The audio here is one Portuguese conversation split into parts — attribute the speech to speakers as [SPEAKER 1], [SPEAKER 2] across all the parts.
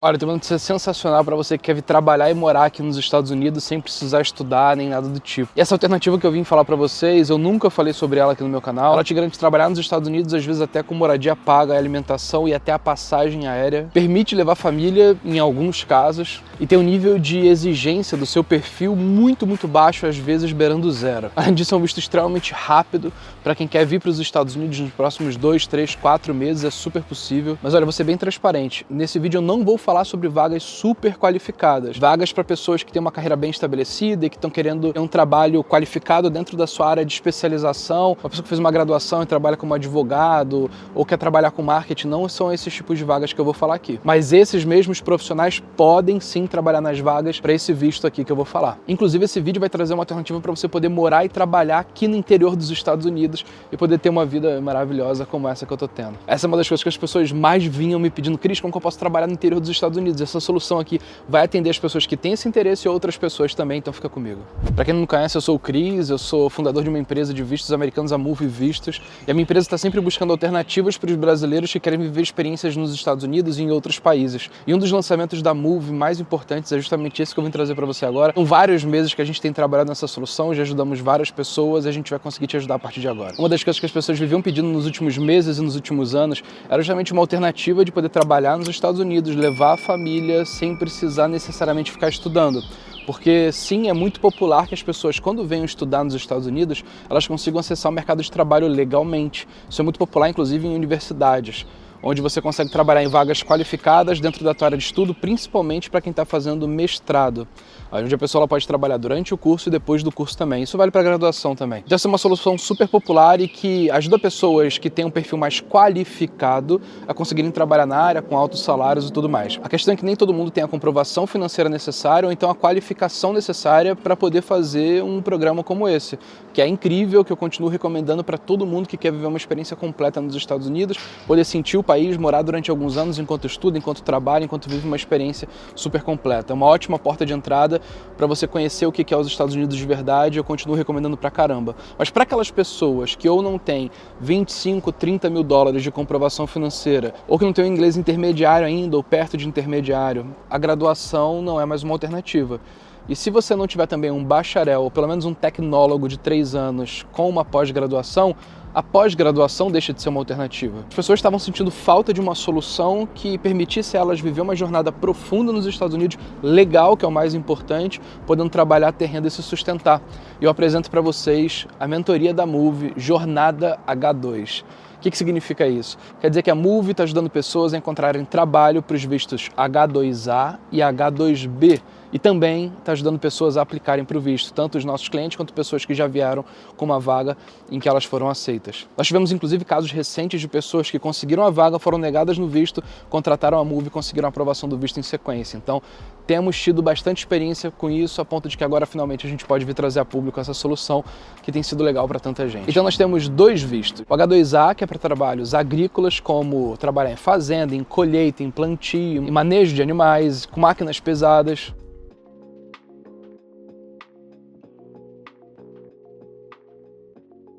[SPEAKER 1] Olha, eu tenho uma notícia sensacional para você que quer vir trabalhar e morar aqui nos Estados Unidos sem precisar estudar nem nada do tipo. E essa alternativa que eu vim falar para vocês, eu nunca falei sobre ela aqui no meu canal. Ela te garante trabalhar nos Estados Unidos, às vezes até com moradia paga, alimentação e até a passagem aérea. Permite levar família em alguns casos e tem um nível de exigência do seu perfil muito baixo, às vezes beirando zero. Além disso, é um visto extremamente rápido para quem quer vir para os Estados Unidos nos próximos 2, 3, 4 meses, é super possível. Mas olha, vou ser bem transparente. Nesse vídeo eu não vou falar sobre vagas super qualificadas, vagas para pessoas que têm uma carreira bem estabelecida e que estão querendo um trabalho qualificado dentro da sua área de especialização, uma pessoa que fez uma graduação e trabalha como advogado ou quer trabalhar com marketing. Não são esses tipos de vagas que eu vou falar aqui, mas esses mesmos profissionais podem sim trabalhar nas vagas para esse visto aqui que eu vou falar. Inclusive esse vídeo vai trazer uma alternativa para você poder morar e trabalhar aqui no interior dos Estados Unidos e poder ter uma vida maravilhosa como essa que eu tô tendo. Essa é uma das coisas que as pessoas mais vinham me pedindo: Cris, como que eu posso trabalhar no interior dos Estados Unidos? Essa solução aqui vai atender as pessoas que têm esse interesse e outras pessoas também, então fica comigo. Para quem não me conhece, eu sou o Cris, eu sou fundador de uma empresa de vistos americanos, a Move Vistos, e a minha empresa está sempre buscando alternativas para os brasileiros que querem viver experiências nos Estados Unidos e em outros países. E um dos lançamentos da Move mais importantes é justamente esse que eu vim trazer para você agora. São vários meses que a gente tem trabalhado nessa solução, já ajudamos várias pessoas e a gente vai conseguir te ajudar a partir de agora. Uma das coisas que as pessoas viviam pedindo nos últimos meses e nos últimos anos era justamente uma alternativa de poder trabalhar nos Estados Unidos, levar a família sem precisar necessariamente ficar estudando. Porque sim, é muito popular que as pessoas, quando venham estudar nos Estados Unidos, elas consigam acessar o mercado de trabalho legalmente. Isso é muito popular, inclusive, em universidades, onde você consegue trabalhar em vagas qualificadas dentro da tua área de estudo, principalmente para quem está fazendo mestrado, onde a pessoa pode trabalhar durante o curso e depois do curso também. Isso vale para a graduação também. Então essa é uma solução super popular e que ajuda pessoas que têm um perfil mais qualificado a conseguirem trabalhar na área com altos salários e tudo mais. A questão é que nem todo mundo tem a comprovação financeira necessária ou então a qualificação necessária para poder fazer um programa como esse, que é incrível, que eu continuo recomendando para todo mundo que quer viver uma experiência completa nos Estados Unidos, poder sentir o país, morar durante alguns anos enquanto estuda, enquanto trabalha, enquanto vive uma experiência super completa. É uma ótima porta de entrada para você conhecer o que é os Estados Unidos de verdade. Eu continuo recomendando pra caramba. Mas para aquelas pessoas que ou não têm 25, 30 mil dólares de comprovação financeira, ou que não tem um inglês intermediário ainda, ou perto de intermediário, a graduação não é mais uma alternativa. E se você não tiver também um bacharel, ou pelo menos um tecnólogo de 3 anos com uma pós-graduação, a pós-graduação deixa de ser uma alternativa. As pessoas estavam sentindo falta de uma solução que permitisse a elas viver uma jornada profunda nos Estados Unidos, legal, que é o mais importante, podendo trabalhar, ter renda e se sustentar. E eu apresento para vocês a mentoria da Move, Jornada H2. O que significa isso? Quer dizer que a Move está ajudando pessoas a encontrarem trabalho para os vistos H2A e H2B. E também está ajudando pessoas a aplicarem para o visto, tanto os nossos clientes quanto pessoas que já vieram com uma vaga em que elas foram aceitas. Nós tivemos inclusive casos recentes de pessoas que conseguiram a vaga, foram negadas no visto, contrataram a Move e conseguiram a aprovação do visto em sequência. Então temos tido bastante experiência com isso, a ponto de que agora finalmente a gente pode vir trazer a público essa solução que tem sido legal para tanta gente. Então nós temos 2 vistos. O H2A, que é para trabalhos agrícolas, como trabalhar em fazenda, em colheita, em plantio, em manejo de animais, com máquinas pesadas.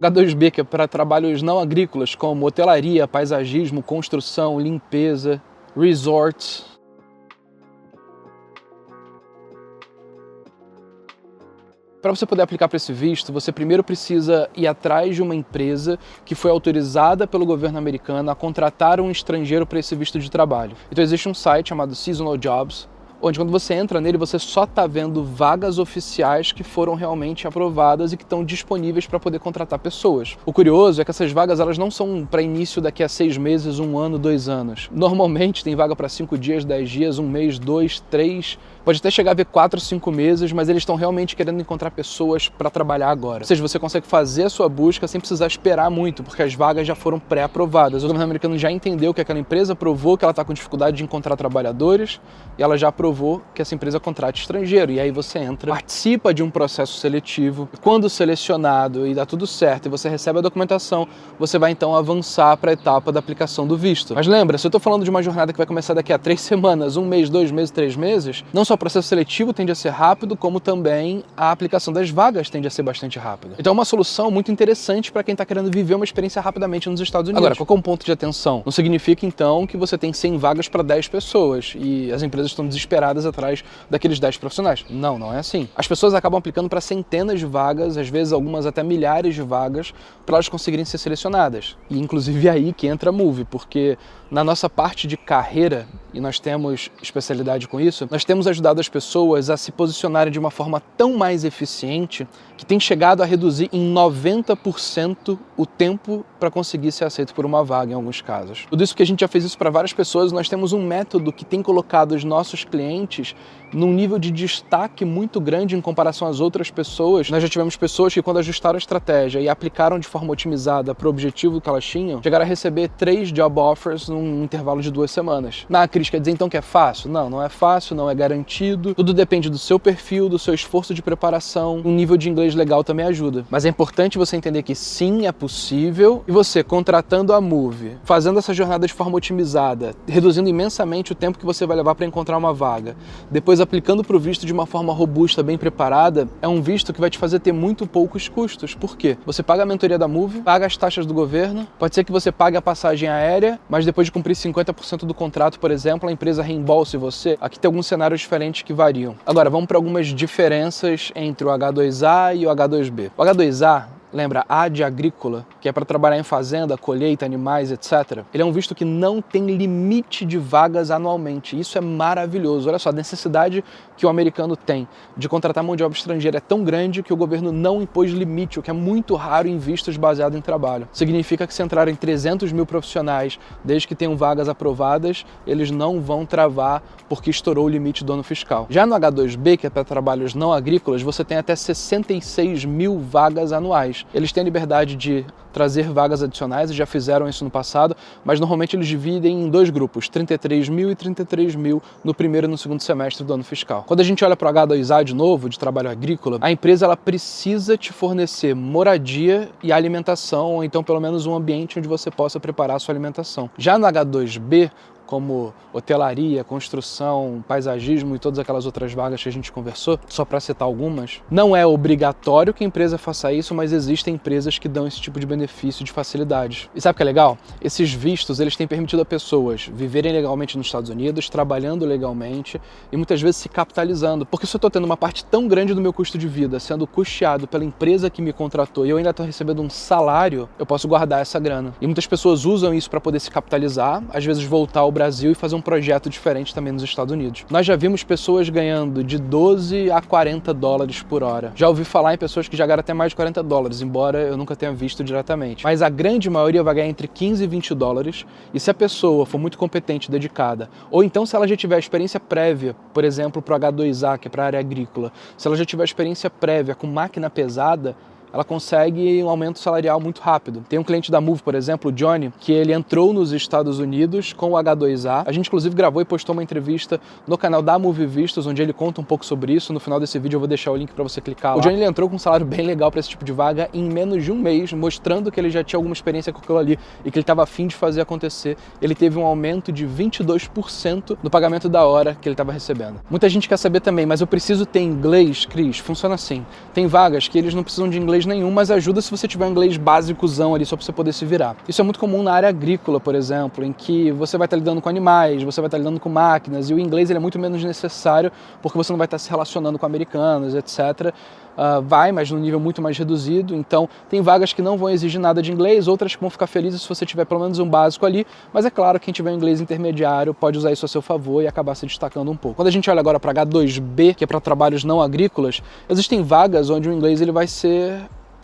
[SPEAKER 1] H2B, que é para trabalhos não agrícolas, como hotelaria, paisagismo, construção, limpeza, resorts. Para você poder aplicar para esse visto, você primeiro precisa ir atrás de uma empresa que foi autorizada pelo governo americano a contratar um estrangeiro para esse visto de trabalho. Então existe um site chamado Seasonal Jobs, onde quando você entra nele, você só está vendo vagas oficiais que foram realmente aprovadas e que estão disponíveis para poder contratar pessoas. O curioso é que essas vagas elas não são para início daqui a 6 meses, 1 ano, 2 anos. Normalmente tem vaga para 5 dias, 10 dias, 1 mês, 2, 3, pode até chegar a ver 4, 5 meses, mas eles estão realmente querendo encontrar pessoas para trabalhar agora. Ou seja, você consegue fazer a sua busca sem precisar esperar muito, porque as vagas já foram pré-aprovadas. O governo americano já entendeu que aquela empresa provou que ela está com dificuldade de encontrar trabalhadores e ela já aprovou aprovou que essa empresa contrate estrangeiro. E aí você entra, participa de um processo seletivo. Quando selecionado e dá tudo certo e você recebe a documentação, você vai então avançar para a etapa da aplicação do visto. Mas lembra, se eu estou falando de uma jornada que vai começar daqui a 3 semanas, 1 mês, 2 meses, 3 meses, não só o processo seletivo tende a ser rápido, como também a aplicação das vagas tende a ser bastante rápida. Então é uma solução muito interessante para quem está querendo viver uma experiência rapidamente nos Estados Unidos. Agora, qual é um ponto de atenção? Não significa então que você tem 100 vagas para 10 pessoas e as empresas estão desesperadas atrás daqueles 10 profissionais. Não, não é assim. As pessoas acabam aplicando para centenas de vagas, às vezes algumas até milhares de vagas, para elas conseguirem ser selecionadas. E inclusive é aí que entra a Moove, porque na nossa parte de carreira, e nós temos especialidade com isso, nós temos ajudado as pessoas a se posicionarem de uma forma tão mais eficiente que tem chegado a reduzir em 90% o tempo para conseguir ser aceito por uma vaga em alguns casos. Tudo isso porque a gente já fez isso para várias pessoas, nós temos um método que tem colocado os nossos clientes num nível de destaque muito grande em comparação às outras pessoas. Nós já tivemos pessoas que, quando ajustaram a estratégia e aplicaram de forma otimizada para o objetivo que elas tinham, chegaram a receber 3 job offers num intervalo de 2 semanas. Cris, quer dizer então que é fácil? Não, não é fácil, não é garantido. Tudo depende do seu perfil, do seu esforço de preparação. Um nível de inglês legal também ajuda. Mas é importante você entender que sim, é possível. E você, contratando a Moove, fazendo essa jornada de forma otimizada, reduzindo imensamente o tempo que você vai levar para encontrar uma vaga, depois aplicando para o visto de uma forma robusta, bem preparada, é um visto que vai te fazer ter muito poucos custos. Por quê? Você paga a mentoria da Moove, paga as taxas do governo, pode ser que você pague a passagem aérea, mas depois de cumprir 50% do contrato, por exemplo, a empresa reembolse você. Aqui tem alguns cenários diferentes que variam. Agora, vamos para algumas diferenças entre o H2A e o H2B. O H2A, lembra, A de agrícola, que é para trabalhar em fazenda, colheita, animais, etc. Ele é um visto que não tem limite de vagas anualmente. Isso é maravilhoso. Olha só, a necessidade que o americano tem de contratar mão de obra estrangeira é tão grande que o governo não impôs limite, o que é muito raro em vistos baseados em trabalho. Significa que se entrarem 300 mil profissionais, desde que tenham vagas aprovadas, eles não vão travar porque estourou o limite do ano fiscal. Já no H2B, que é para trabalhos não agrícolas, você tem até 66 mil vagas anuais. Eles têm a liberdade de trazer vagas adicionais e já fizeram isso no passado, mas normalmente eles dividem em 2 grupos, 33 mil e 33 mil no primeiro e no segundo semestre do ano fiscal. Quando a gente olha para o H2A de novo, de trabalho agrícola, a empresa ela precisa te fornecer moradia e alimentação, ou então pelo menos um ambiente onde você possa preparar a sua alimentação. Já no H2B, como hotelaria, construção, paisagismo e todas aquelas outras vagas que a gente conversou, só para citar algumas, não é obrigatório que a empresa faça isso, mas existem empresas que dão esse tipo de benefício, de facilidades. E sabe o que é legal? Esses vistos, eles têm permitido a pessoas viverem legalmente nos Estados Unidos, trabalhando legalmente e muitas vezes se capitalizando. Porque se eu estou tendo uma parte tão grande do meu custo de vida sendo custeado pela empresa que me contratou e eu ainda estou recebendo um salário, eu posso guardar essa grana. E muitas pessoas usam isso para poder se capitalizar, às vezes voltar ao Brasil e fazer um projeto diferente também nos Estados Unidos. Nós já vimos pessoas ganhando de 12 a 40 dólares por hora. Já ouvi falar em pessoas que já ganharam até mais de 40 dólares, embora eu nunca tenha visto diretamente. Mas a grande maioria vai ganhar entre 15 e 20 dólares, e se a pessoa for muito competente e dedicada, ou então se ela já tiver experiência prévia, por exemplo, para o H2A, que é para a área agrícola, se ela já tiver experiência prévia com máquina pesada, ela consegue um aumento salarial muito rápido. Tem um cliente da Moove, por exemplo, o Johnny, que ele entrou nos Estados Unidos com o H2A. A gente, inclusive, gravou e postou uma entrevista no canal da Moove Vistos, onde ele conta um pouco sobre isso. No final desse vídeo eu vou deixar o link para você clicar lá. O Johnny ele entrou com um salário bem legal para esse tipo de vaga em menos de um mês, mostrando que ele já tinha alguma experiência com aquilo ali e que ele estava a fim de fazer acontecer. Ele teve um aumento de 22% no pagamento da hora que ele estava recebendo. Muita gente quer saber também, mas eu preciso ter inglês, Cris? Funciona assim. Tem vagas que eles não precisam de inglês nenhum, mas ajuda se você tiver um inglês básicozão ali, só para você poder se virar. Isso é muito comum na área agrícola, por exemplo, em que você vai estar lidando com animais, você vai estar lidando com máquinas, e o inglês ele é muito menos necessário, porque você não vai estar se relacionando com americanos, etc. Mas num nível muito mais reduzido. Então tem vagas que não vão exigir nada de inglês, outras que vão ficar felizes se você tiver pelo menos um básico ali, mas é claro, quem tiver um inglês intermediário pode usar isso a seu favor e acabar se destacando um pouco. Quando a gente olha agora para H2B, que é para trabalhos não agrícolas, existem vagas onde o inglês ele vai ser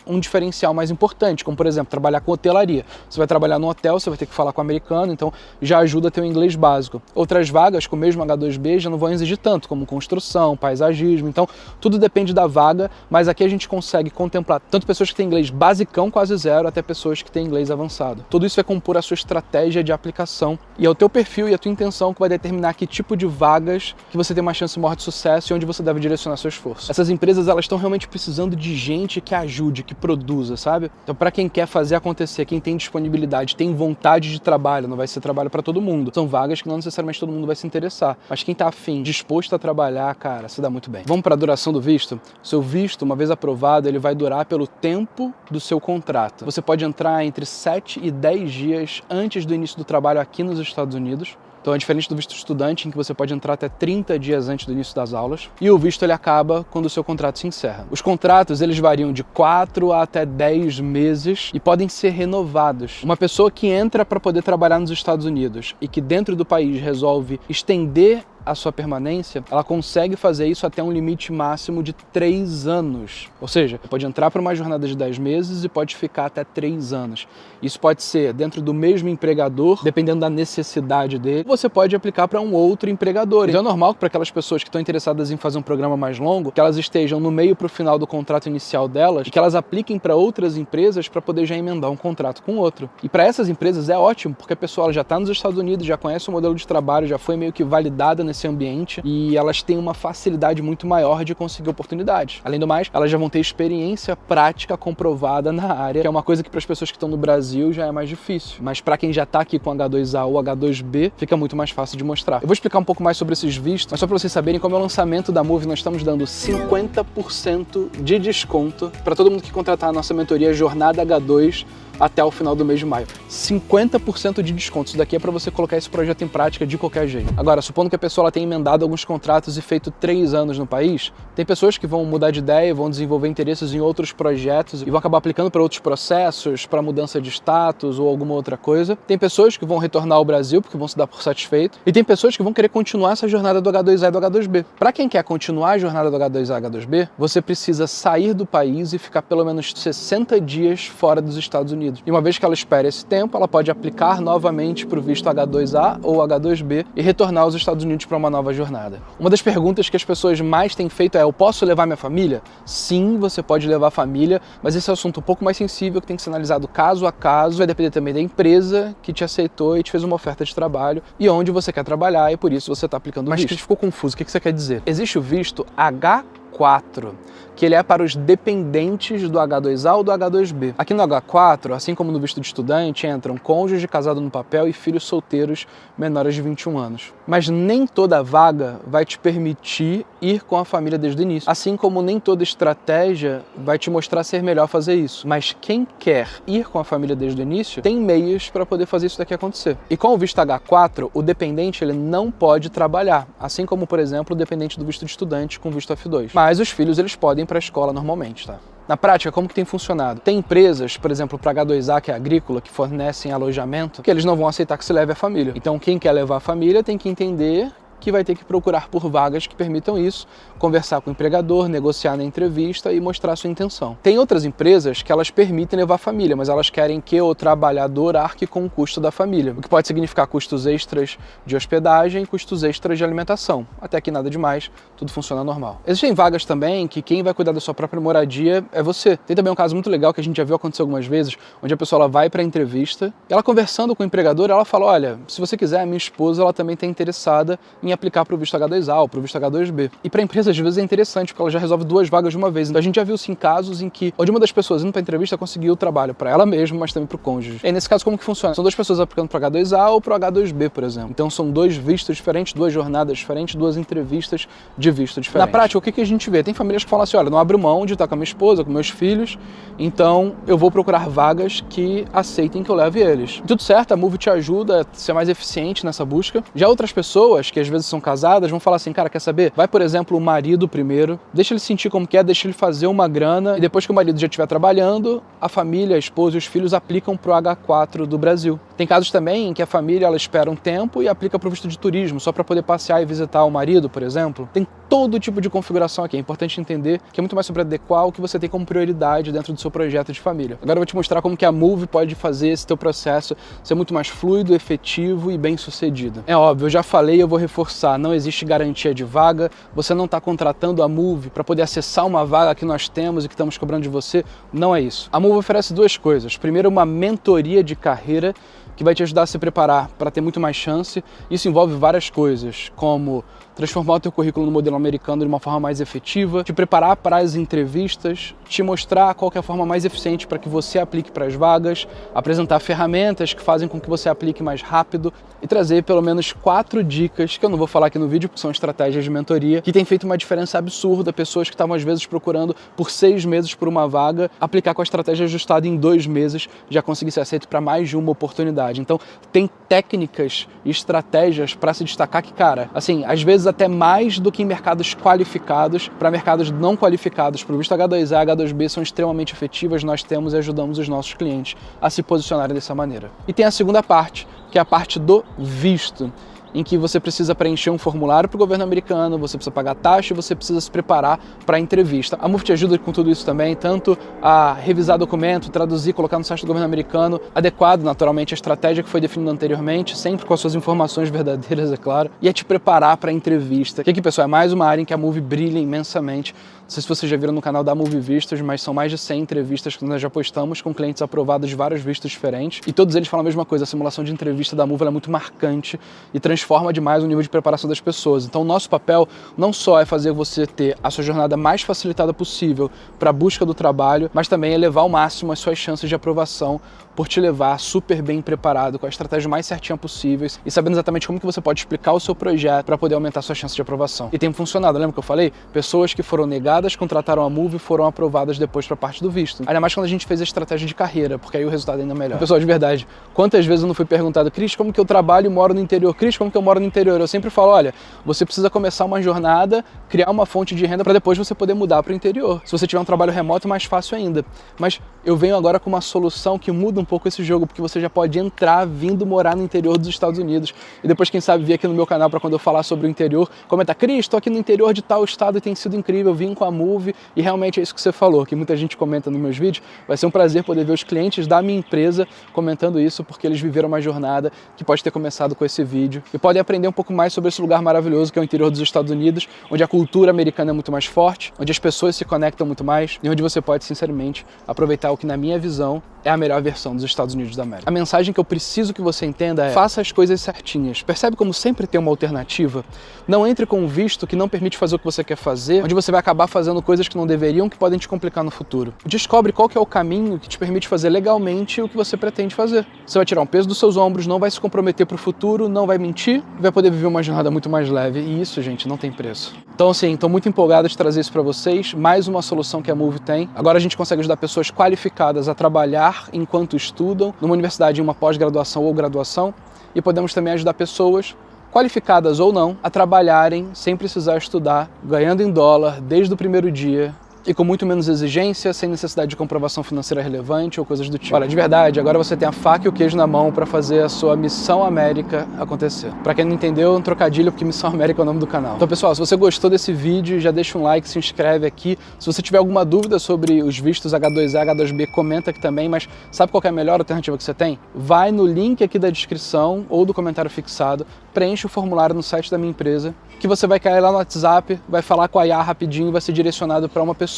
[SPEAKER 1] um diferencial mais importante, como por exemplo, trabalhar com hotelaria. Você vai trabalhar no hotel, você vai ter que falar com o americano, então já ajuda a ter o inglês básico. Outras vagas com o mesmo H2B já não vão exigir tanto, como construção, paisagismo, então tudo depende da vaga, mas aqui a gente consegue contemplar tanto pessoas que têm inglês basicão, quase zero, até pessoas que têm inglês avançado. Tudo isso vai compor a sua estratégia de aplicação e é o teu perfil e a tua intenção que vai determinar que tipo de vagas que você tem uma chance maior de sucesso e onde você deve direcionar seu esforço. Essas empresas, elas estão realmente precisando de gente que ajude, que produza, sabe? Então, para quem quer fazer acontecer, quem tem disponibilidade, tem vontade de trabalho, não vai ser trabalho para todo mundo. São vagas que não necessariamente todo mundo vai se interessar, mas quem tá afim, disposto a trabalhar, cara, se dá muito bem. Vamos para a duração do visto? Seu visto, uma vez aprovado, ele vai durar pelo tempo do seu contrato. Você pode entrar entre 7 e 10 dias antes do início do trabalho aqui nos Estados Unidos. Então é diferente do visto estudante, em que você pode entrar até 30 dias antes do início das aulas. E o visto ele acaba quando o seu contrato se encerra. Os contratos eles variam de 4 a até 10 meses e podem ser renovados. Uma pessoa que entra para poder trabalhar nos Estados Unidos e que dentro do país resolve estender a sua permanência, ela consegue fazer isso até um limite máximo de 3 anos. Ou seja, pode entrar para uma jornada de 10 meses e pode ficar até 3 anos. Isso pode ser dentro do mesmo empregador, dependendo da necessidade dele. Você pode aplicar para um outro empregador. Então é normal que para aquelas pessoas que estão interessadas em fazer um programa mais longo, que elas estejam no meio para o final do contrato inicial delas e que elas apliquem para outras empresas para poder já emendar um contrato com outro. E para essas empresas é ótimo, porque a pessoa ela já está nos Estados Unidos, já conhece o modelo de trabalho, já foi meio que validada nesse ambiente e elas têm uma facilidade muito maior de conseguir oportunidades. Além do mais, elas já vão ter experiência prática comprovada na área, que é uma coisa que para as pessoas que estão no Brasil já é mais difícil. Mas para quem já está aqui com H2A ou H2B, fica muito mais fácil de mostrar. Eu vou explicar um pouco mais sobre esses vistos, mas só para vocês saberem, como é o lançamento da Move, nós estamos dando 50% de desconto para todo mundo que contratar a nossa mentoria Jornada H2 até o final do mês de maio. 50% de desconto. Isso daqui é para você colocar esse projeto em prática de qualquer jeito. Agora, supondo que a pessoa ela tenha emendado alguns contratos e feito 3 anos no país, tem pessoas que vão mudar de ideia, vão desenvolver interesses em outros projetos e vão acabar aplicando para outros processos, para mudança de status ou alguma outra coisa. Tem pessoas que vão retornar ao Brasil porque vão se dar por satisfeito e tem pessoas que vão querer continuar essa jornada do H2A e do H2B. Para quem quer continuar a jornada do H2A e H2B, você precisa sair do país e ficar pelo menos 60 dias fora dos Estados Unidos. E uma vez que ela espere esse tempo, ela pode aplicar novamente para o visto H2A ou H2B e retornar aos Estados Unidos para uma nova jornada. Uma das perguntas que as pessoas mais têm feito é: eu posso levar minha família? Sim, você pode levar a família, mas esse é um assunto um pouco mais sensível que tem que ser analisado caso a caso. Vai depender também da empresa que te aceitou e te fez uma oferta de trabalho e onde você quer trabalhar e por isso você está aplicando o visto. Mas ficou confuso, o que você quer dizer? Existe o visto H4, que ele é para os dependentes do H2A ou do H2B. Aqui no H4, assim como no visto de estudante, entram cônjuge casado no papel e filhos solteiros menores de 21 anos. Mas nem toda vaga vai te permitir ir com a família desde o início. Assim como nem toda estratégia vai te mostrar ser melhor fazer isso. Mas quem quer ir com a família desde o início tem meios para poder fazer isso daqui acontecer. E com o visto H4, o dependente ele não pode trabalhar, assim como, por exemplo, o dependente do visto de estudante com visto F2. Mas os filhos eles podem ir para a escola normalmente, tá? Na prática, como que tem funcionado? Tem empresas, por exemplo, para H2A, que é agrícola, que fornecem alojamento, que eles não vão aceitar que se leve a família. Então, quem quer levar a família tem que entender que vai ter que procurar por vagas que permitam isso, conversar com o empregador, negociar na entrevista e mostrar a sua intenção. Tem outras empresas que elas permitem levar a família, mas elas querem que o trabalhador arque com o custo da família, o que pode significar custos extras de hospedagem e custos extras de alimentação. Até aqui nada demais, tudo funciona normal. Existem vagas também que quem vai cuidar da sua própria moradia é você. Tem também um caso muito legal que a gente já viu acontecer algumas vezes, onde a pessoa ela vai para a entrevista, e ela conversando com o empregador, ela fala: olha, se você quiser, a minha esposa ela também está interessada em aplicar para o visto H2A ou para o visto H2B. E para a empresa, às vezes, é interessante, porque ela já resolve 2 vagas de uma vez. Então a gente já viu, sim, casos em que onde uma das pessoas indo para a entrevista conseguiu o trabalho para ela mesma, mas também para o cônjuge. E nesse caso, como que funciona? São 2 pessoas aplicando para H2A ou para o H2B, por exemplo. Então são 2 vistos diferentes, 2 jornadas diferentes, 2 entrevistas de visto diferentes. Na prática, o que a gente vê? Tem famílias que falam assim: olha, não abro mão de estar com a minha esposa, com meus filhos, então eu vou procurar vagas que aceitem que eu leve eles. E tudo certo, a Move te ajuda a ser mais eficiente nessa busca. Já outras pessoas, que às vezes vezes são casadas, vão falar assim, cara, quer saber? Vai, por exemplo, o marido primeiro, deixa ele sentir como que é, deixa ele fazer uma grana, e depois que o marido já estiver trabalhando, a família, a esposa e os filhos aplicam pro H4 do Brasil. Tem casos também em que a família ela espera um tempo e aplica pro visto de turismo, só para poder passear e visitar o marido, por exemplo. Tem todo tipo de configuração aqui. É importante entender que é muito mais sobre adequar o que você tem como prioridade dentro do seu projeto de família. Agora eu vou te mostrar como que a Moove pode fazer esse teu processo ser muito mais fluido, efetivo e bem sucedido. É óbvio, eu já falei, eu vou reforçar, não existe garantia de vaga, você não está contratando a Moove para poder acessar uma vaga que nós temos e que estamos cobrando de você, não é isso. A Moove oferece duas coisas. Primeiro, uma mentoria de carreira que vai te ajudar a se preparar para ter muito mais chance. Isso envolve várias coisas, como transformar o teu currículo no modelo americano de uma forma mais efetiva, te preparar para as entrevistas, te mostrar qual que é a forma mais eficiente para que você aplique para as vagas, apresentar ferramentas que fazem com que você aplique mais rápido e trazer pelo menos 4 dicas, que eu não vou falar aqui no vídeo, porque são estratégias de mentoria, que tem feito uma diferença absurda. Pessoas que estavam às vezes procurando por 6 meses por uma vaga, aplicar com a estratégia ajustada em 2 meses, já conseguir ser aceito para mais de uma oportunidade. Então, tem técnicas e estratégias para se destacar que, cara, assim, às vezes até mais do que em mercados qualificados, para mercados não qualificados, para o visto H2A, H2B são extremamente efetivas, nós temos e ajudamos os nossos clientes a se posicionarem dessa maneira. E tem a segunda parte, que é a parte do visto, em que você precisa preencher um formulário para o governo americano, você precisa pagar taxa e você precisa se preparar para a entrevista. A Moove te ajuda com tudo isso também, tanto a revisar documento, traduzir, colocar no site do governo americano, adequado naturalmente à estratégia que foi definida anteriormente, sempre com as suas informações verdadeiras, é claro, e a te preparar para a entrevista. Que aqui, pessoal, é mais uma área em que a Moove brilha imensamente. Não sei se vocês já viram no canal da Moove Vistos, mas são mais de 100 entrevistas que nós já postamos com clientes aprovados de vários vistos diferentes. E todos eles falam a mesma coisa, a simulação de entrevista da Moove é muito marcante e transforma demais o nível de preparação das pessoas. Então o nosso papel não só é fazer você ter a sua jornada mais facilitada possível para a busca do trabalho, mas também elevar ao máximo as suas chances de aprovação por te levar super bem preparado, com a estratégia mais certinha possível e sabendo exatamente como que você pode explicar o seu projeto para poder aumentar a sua chance de aprovação. E tem funcionado, lembra que eu falei? Pessoas que foram negadas, contrataram a Moove e foram aprovadas depois para a parte do visto. Ainda mais quando a gente fez a estratégia de carreira, porque aí o resultado é ainda melhor. Pessoal, de verdade, quantas vezes eu não fui perguntado, Cris, como que eu trabalho e moro no interior? Cris, como que eu moro no interior? Eu sempre falo, olha, você precisa começar uma jornada, criar uma fonte de renda para depois você poder mudar para o interior. Se você tiver um trabalho remoto, mais fácil ainda. Mas eu venho agora com uma solução que muda um pouco esse jogo, porque você já pode entrar vindo morar no interior dos Estados Unidos e depois, quem sabe, vir aqui no meu canal para quando eu falar sobre o interior, comentar, Cris, estou aqui no interior de tal estado e tem sido incrível, vim com a Moove e realmente é isso que você falou, que muita gente comenta nos meus vídeos. Vai ser um prazer poder ver os clientes da minha empresa comentando isso, porque eles viveram uma jornada que pode ter começado com esse vídeo e podem aprender um pouco mais sobre esse lugar maravilhoso que é o interior dos Estados Unidos, onde a cultura americana é muito mais forte, onde as pessoas se conectam muito mais e onde você pode, sinceramente, aproveitar o que, na minha visão, é a melhor versão dos Estados Unidos da América. A mensagem que eu preciso que você entenda é: faça as coisas certinhas. Percebe como sempre tem uma alternativa? Não entre com um visto que não permite fazer o que você quer fazer, onde você vai acabar fazendo coisas que não deveriam, que podem te complicar no futuro. Descobre qual que é o caminho que te permite fazer legalmente o que você pretende fazer. Você vai tirar um peso dos seus ombros, não vai se comprometer para o futuro, não vai mentir, vai poder viver uma jornada muito mais leve. E isso, gente, não tem preço. Então, assim, estou muito empolgado de trazer isso para vocês. Mais uma solução que a Moove tem. Agora a gente consegue ajudar pessoas qualificadas a trabalhar enquanto estudam, numa universidade, em uma pós-graduação ou graduação, e podemos também ajudar pessoas, qualificadas ou não, a trabalharem sem precisar estudar, ganhando em dólar desde o primeiro dia, e com muito menos exigência, sem necessidade de comprovação financeira relevante ou coisas do tipo. Olha, de verdade, agora você tem a faca e o queijo na mão para fazer a sua Missão América acontecer. Para quem não entendeu, é um trocadilho, porque Missão América é o nome do canal. Então, pessoal, se você gostou desse vídeo, já deixa um like, se inscreve aqui. Se você tiver alguma dúvida sobre os vistos H2A, H2B, comenta aqui também, mas sabe qual que é a melhor alternativa que você tem? Vai no link aqui da descrição ou do comentário fixado, preenche o formulário no site da minha empresa, que você vai cair lá no WhatsApp, vai falar com a IA rapidinho, vai ser direcionado para uma pessoa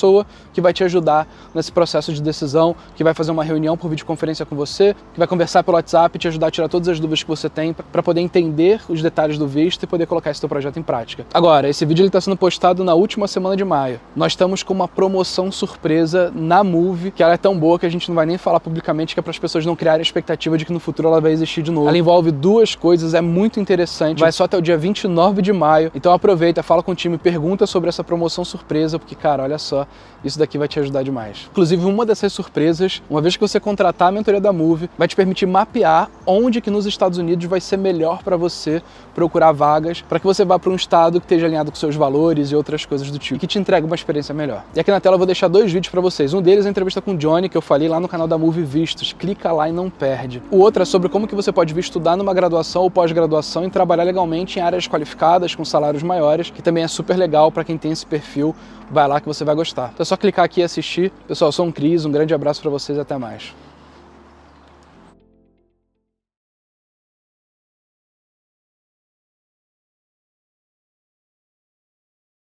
[SPEAKER 1] que vai te ajudar nesse processo de decisão, que vai fazer uma reunião por videoconferência com você, que vai conversar pelo WhatsApp e te ajudar a tirar todas as dúvidas que você tem para poder entender os detalhes do visto e poder colocar esse teu projeto em prática. Agora, esse vídeo está sendo postado na última semana de maio. Nós estamos com uma promoção surpresa na Moove, que ela é tão boa que a gente não vai nem falar publicamente, que é para as pessoas não criarem a expectativa de que no futuro ela vai existir de novo. Ela envolve 2 coisas, é muito interessante, vai só até o dia 29 de maio, então aproveita, fala com o time, pergunta sobre essa promoção surpresa, porque, cara, olha só, só, isso daqui vai te ajudar demais. Inclusive, uma dessas surpresas, uma vez que você contratar a mentoria da Move, vai te permitir mapear onde que nos Estados Unidos vai ser melhor para você procurar vagas, para que você vá para um estado que esteja alinhado com seus valores e outras coisas do tipo, e que te entregue uma experiência melhor. E aqui na tela eu vou deixar 2 vídeos para vocês. Um deles é a entrevista com o Johnny, que eu falei lá no canal da Move Vistos. Clica lá e não perde. O outro é sobre como que você pode vir estudar numa graduação ou pós-graduação e trabalhar legalmente em áreas qualificadas, com salários maiores, que também é super legal para quem tem esse perfil. Vai lá que você vai gostar. Então é só clicar aqui e assistir. Pessoal, eu sou o Cris, um grande abraço para vocês e até mais.